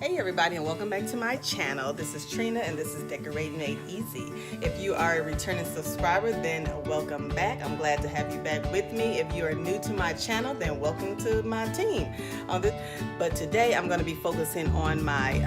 Hey everybody, and welcome back to my channel. This is Trina and this is Decorating Made Easy. If you are a returning subscriber, then welcome back. I'm glad to have you back with me. If you are new to my channel, then welcome to my team. But today I'm going to be focusing on my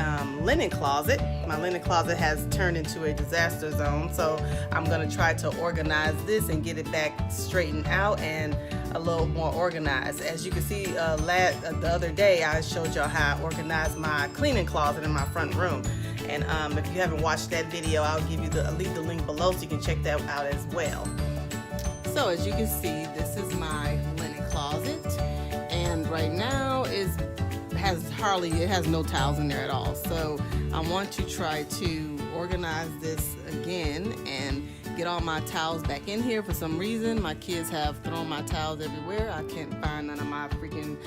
linen closet. My linen closet has turned into a disaster zone, so I'm going to try to organize this and get it back straightened out and a little more organized. As you can see, the other day I showed y'all how I organized my cleaning closet in my front room, and if you haven't watched that video, I'll leave the link below so you can check that out as well. So as you can see, this is my linen closet, and right now it has no towels in there at all. So I want to try to organize this again and get all my towels back in here. For some reason my kids have thrown my towels everywhere. I can't find none of my freaking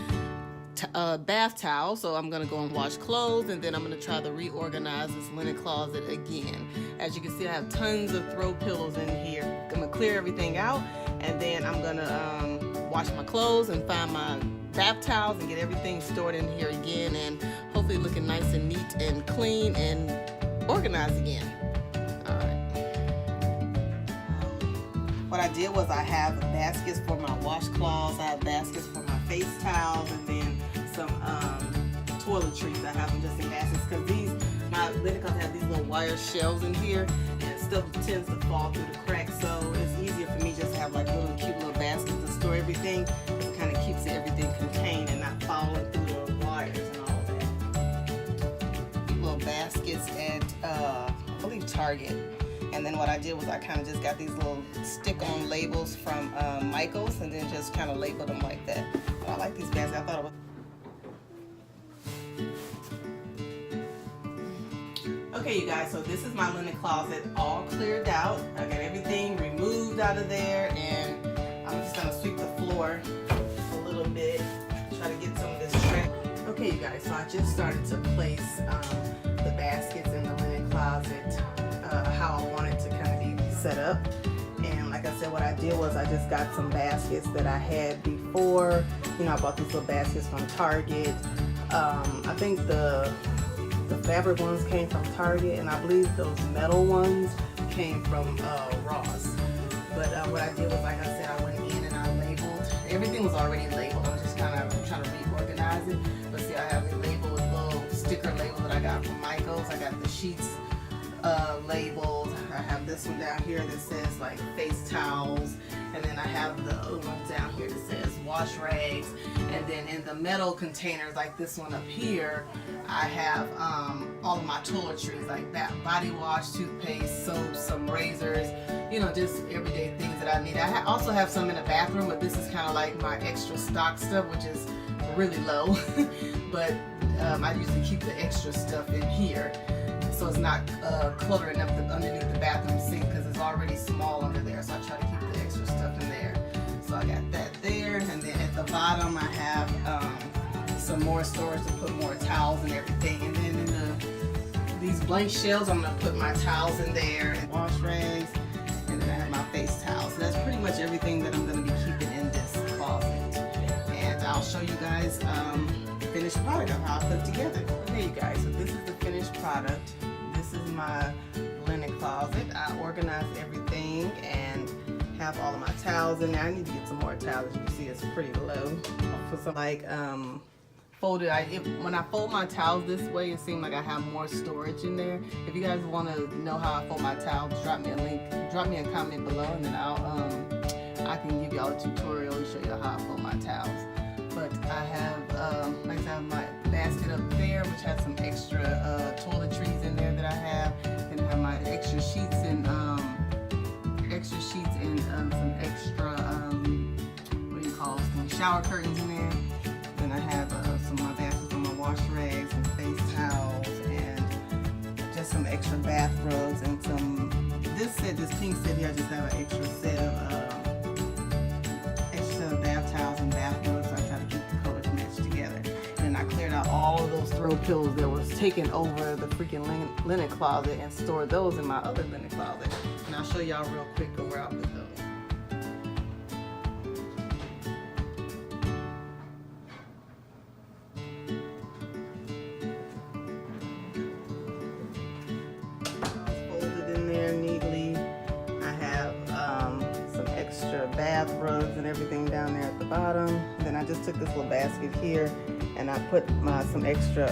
bath towels, so I'm gonna go and wash clothes, and then I'm gonna try to reorganize this linen closet again. As you can see, I have tons of throw pillows in here. I'm gonna clear everything out, and then I'm gonna wash my clothes and find my bath towels and get everything stored in here again, and hopefully looking nice and neat and clean and organized again. What I did was I have baskets for my washcloths, I have baskets for my face towels, and then some toiletries. I have them just in baskets because my linen closet have these little wire shelves in here, and stuff tends to fall through the cracks. So it's easier for me just to have like little cute little baskets to store everything. It kind of keeps everything contained and not falling through the wires and all of that. These little baskets at I believe Target. And then what I did was I kind of just got these little stick-on labels from Michael's, and then just kind of labeled them like that. But I like these baskets. I thought it was... Okay, you guys, so this is my linen closet all cleared out. I got everything removed out of there, and I'm just going to sweep the floor a little bit, try to get some of this trim. Okay, you guys, so I just started to place the baskets in the linen closet how I wanted to kind of be set up. And like I said, what I did was I just got some baskets that I had before. You know, I bought these little baskets from Target. I think the fabric ones came from Target, and I believe those metal ones came from Ross. But what I did was, like I said, I went in and I labeled. Everything was already labeled. I'm just kind of trying to reorganize it. But see, I have it labeled with little sticker labels that I got from Michael's. I got the sheets labeled. I have this one down here that says like face towels, and then I have the other one down here that says wash rags, and then in the metal containers like this one up here I have all of my toiletries, like that body wash, toothpaste, soap, some razors, you know, just everyday things that I need. I also have some in the bathroom, but this is kind of like my extra stock stuff, which is really low but I usually keep the extra stuff in here so it's not cluttered enough underneath the bathroom sink, because it's already small under there, so I try to keep the extra stuff in there. So I got that there, and then at the bottom I have some more storage to put more towels and everything, and then in these blank shelves I'm going to put my towels in there, and wash rags, and then I have my face towels. So that's pretty much everything that I'm going to be keeping in this closet, and I'll show you guys the finished product of how I put it together. Okay, you guys, so this is the finished product. This is my linen closet. I organized everything and have all of my towels in there. I need to get some more towels. As you can see, it's pretty low. I'll put some like folded. When I fold my towels this way, it seems like I have more storage in there. If you guys want to know how I fold my towels, drop me a link, drop me a comment below, and then I can give y'all a tutorial and show you how I fold my towels. But I have, like I have my basket up there, which has some extra toiletries in there that I have, and I have my extra sheets and some extra what do you call them, shower curtains in there. Then I have some of my baskets on my wash rags and face towels, and just some extra bath rugs, and this pink set here. I just have an extra set of bath towels and bath rugs. So I try to keep the colors matched together. And I cleared out all of those throw pillows that was taken over the freaking linen closet and stored those in my other linen closet. And I'll show y'all real quick where I put those. took this little basket here and I put some extra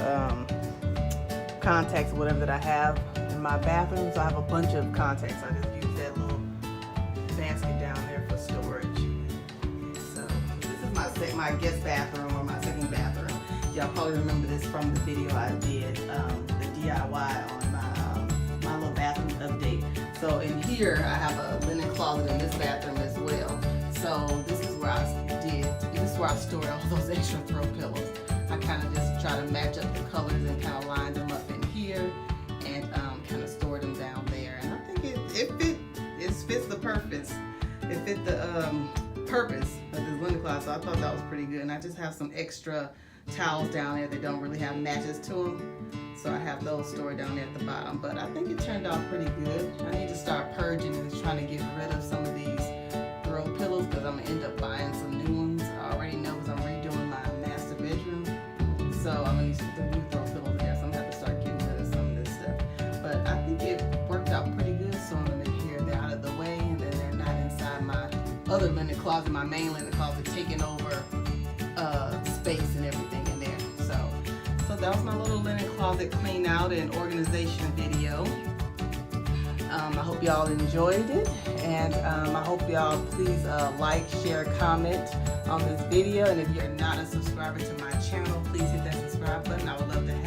contacts or whatever that I have in my bathroom. So I have a bunch of contacts. I just use that little basket down there for storage. So this is my guest bathroom, or my second bathroom. Y'all probably remember this from the video I did, the DIY on my little bathroom update. So in here I have a linen closet in this bathroom as well. So this is where I stored all those extra throw pillows. I kind of just try to match up the colors and kind of line them up in here and kind of store them down there. And I think it fits the purpose. It fit the purpose of this linen closet. So I thought that was pretty good. And I just have some extra towels down there that don't really have matches to them. So I have those stored down there at the bottom. But I think it turned out pretty good. I need to start purging and just trying to get rid of some of these throw pillows because I'm going to end up buying some new ones. I already know because I'm redoing my master bedroom. So I'm going to need some new throw pillows there. So I'm going to have to start getting rid of some of this stuff. But I think it worked out pretty good. So I'm going to make sure they're out of the way and then they're not inside my other linen closet, my main linen closet, taking over space and everything in there. So that was my little linen closet clean out and organization video. I hope y'all enjoyed it, and I hope y'all please like, share, comment on this video. And if you're not a subscriber to my channel, please hit that subscribe button. I would love to have